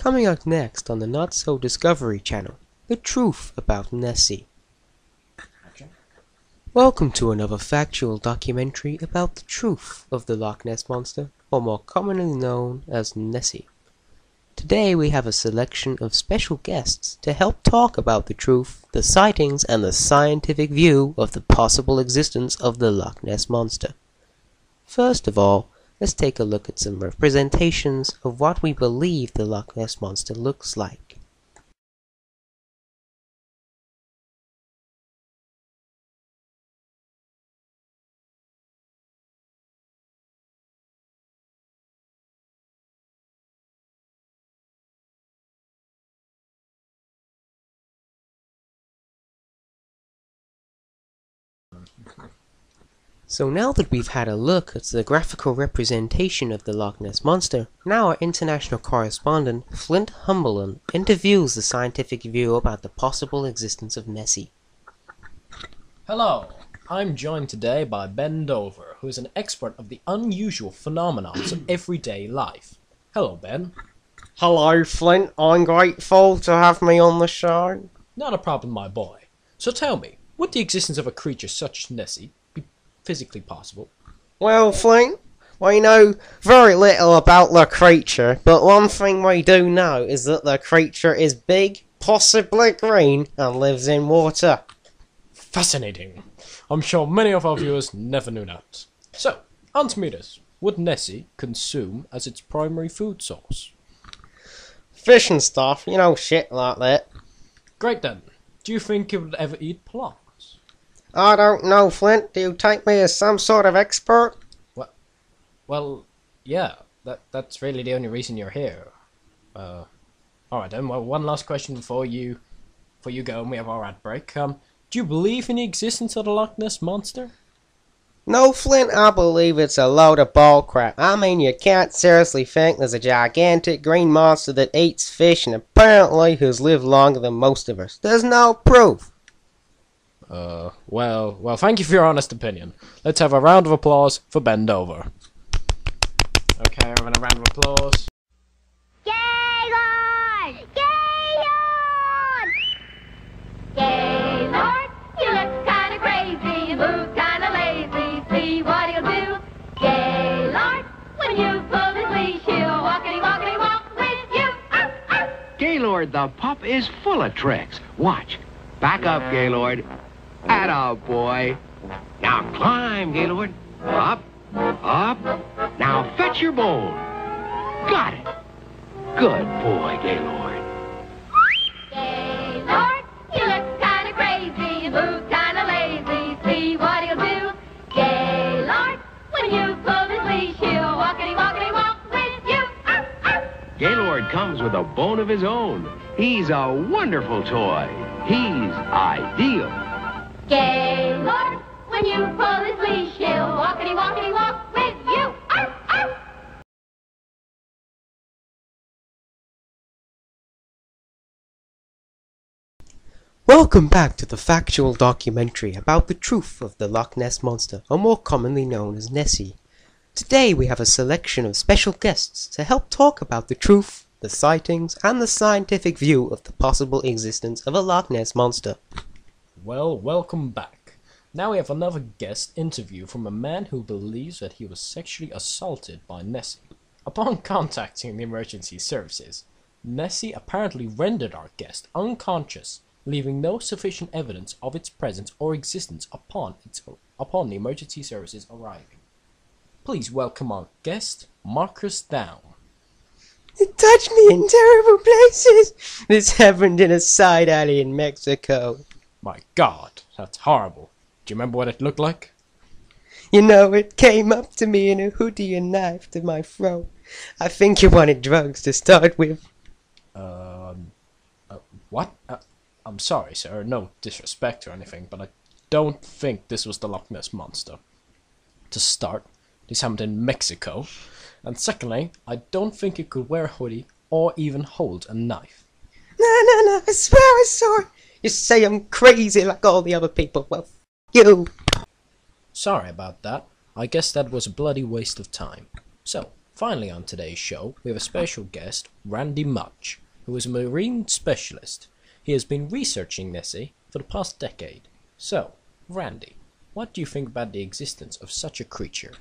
Coming up next on the Not So Discovery channel, the truth about Nessie. Welcome to another factual documentary about the truth of the Loch Ness Monster, or more commonly known as Nessie. Today we have a selection of special guests to help talk about the truth, the sightings, and the scientific view of the possible existence of the Loch Ness Monster. First of all, let's take a look at some representations of what we believe the Loch Ness Monster looks like. So now that we've had a look at the graphical representation of the Loch Ness Monster, now our international correspondent, Flint Humberland, interviews the scientific view about the possible existence of Nessie. Hello, I'm joined today by Ben Dover, who is an expert of the unusual phenomena of everyday life. Hello, Ben. Hello, Flint. I'm grateful to have me on the show. Not a problem, my boy. So tell me, would the existence of a creature such as Nessie be physically possible? Well, Flint, we know very little about the creature, but one thing we do know is that the creature is big, possibly green, and lives in water. Fascinating. I'm sure many of our viewers never knew that. So, answer me this. Would Nessie consume as its primary food source? Fish and stuff, you know, shit like that. Great then. Do you think it would ever eat plants? I don't know, Flint. Do you take me as some sort of expert? Well, yeah. That's really the only reason you're here. Alright then, well, one last question before you go and we have our ad break. Do you believe in the existence of the Loch Ness Monster? No, Flint, I believe it's a load of bullcrap. I mean, you can't seriously think there's a gigantic green monster that eats fish and apparently has lived longer than most of us. There's no proof. Well, thank you for your honest opinion. Let's have a round of applause for Ben Dover. Okay, we're having a round of applause. Gaylord! Gaylord! Gaylord, you look kinda crazy, you move kinda lazy, see what he'll do. Gaylord, when you pull his leash, he'll walkity walk with you. Gaylord the pup is full of tricks. Watch. Back up, Gaylord. Atta boy. Now climb, Gaylord. Up, up. Now fetch your bone. Got it. Good boy, Gaylord. Gaylord, you look kinda crazy, you move kinda lazy, see what he'll do. Gaylord, when you pull his leash, he'll walkity walk with you. Gaylord comes with a bone of his own. He's a wonderful toy. He's ideal. Gaylord, when you pull his leash, he'll walkity walk with you. Welcome back to the factual documentary about the truth of the Loch Ness Monster, or more commonly known as Nessie. Today we have a selection of special guests to help talk about the truth, the sightings, and the scientific view of the possible existence of a Loch Ness Monster. Well, welcome back. Now we have another guest interview from a man who believes that he was sexually assaulted by Nessie. Upon contacting the emergency services, Nessie apparently rendered our guest unconscious, leaving no sufficient evidence of its presence or existence upon the emergency services arriving. Please welcome our guest, Marcus Down. It touched me in terrible places. This happened in a side alley in Mexico. My God, that's horrible. Do you remember what it looked like? You know, it came up to me in a hoodie and knife to my throat. I think you wanted drugs to start with. What? I'm sorry, sir. No disrespect or anything, but I don't think this was the Loch Ness Monster. To start, this happened in Mexico. And secondly, I don't think it could wear a hoodie or even hold a knife. No, I swear I saw it. You say I'm crazy like all the other people. Well, you. Sorry about that. I guess that was a bloody waste of time. So, Finally, on today's show, we have a special guest, Randy Mutch, who is a marine specialist. He has been researching Nessie for the past decade. So, Randy, what do you think about the existence of such a creature?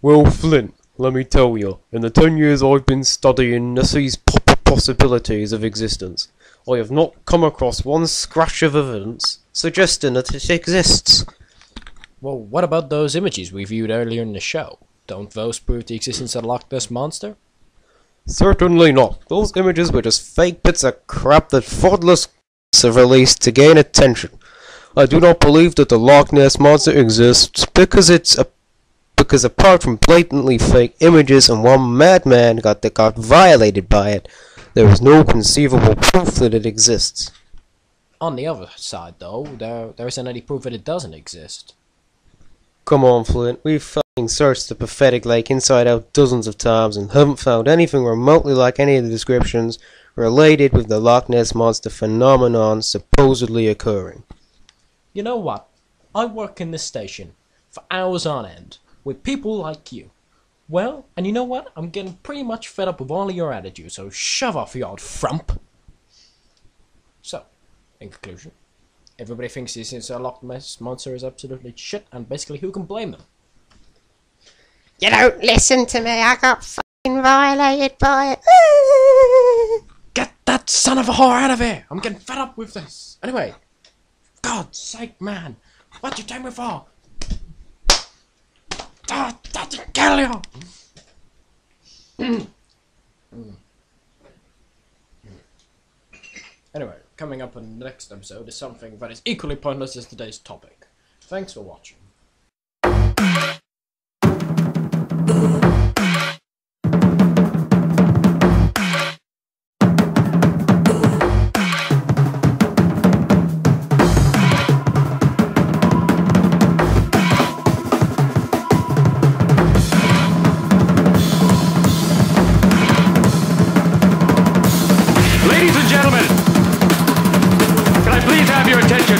Well, Flint, let me tell you, in the 10 years I've been studying Nessie's possibilities of existence, I have not come across one scratch of evidence suggesting that it exists. Well, what about those images we viewed earlier in the show? Don't those prove the existence of the Loch Ness Monster? Certainly not. Those images were just fake bits of crap that fraudulous have released to gain attention. I do not believe that the Loch Ness Monster exists because apart from blatantly fake images and one madman got violated by it, there is no conceivable proof that it exists. On the other side, though, there isn't any proof that it doesn't exist. Come on, Flint, we've fucking searched the pathetic lake inside out dozens of times and haven't found anything remotely like any of the descriptions related with the Loch Ness Monster phenomenon supposedly occurring. You know what? I work in this station for hours on end with people like you. Well, and you know what? I'm getting pretty much fed up with all of your attitude, so shove off, you old frump. So, in conclusion, everybody thinks this Loch Ness Monster is absolutely shit, and basically who can blame them? You don't listen to me, I got fucking violated by it. Get that son of a whore out of here! I'm getting fed up with this. Anyway, God's sake, man, what you take me for? That will kill you! Anyway, coming up in the next episode is something that is equally pointless as today's topic. Thanks for watching. Ladies and gentlemen, can I please have your attention?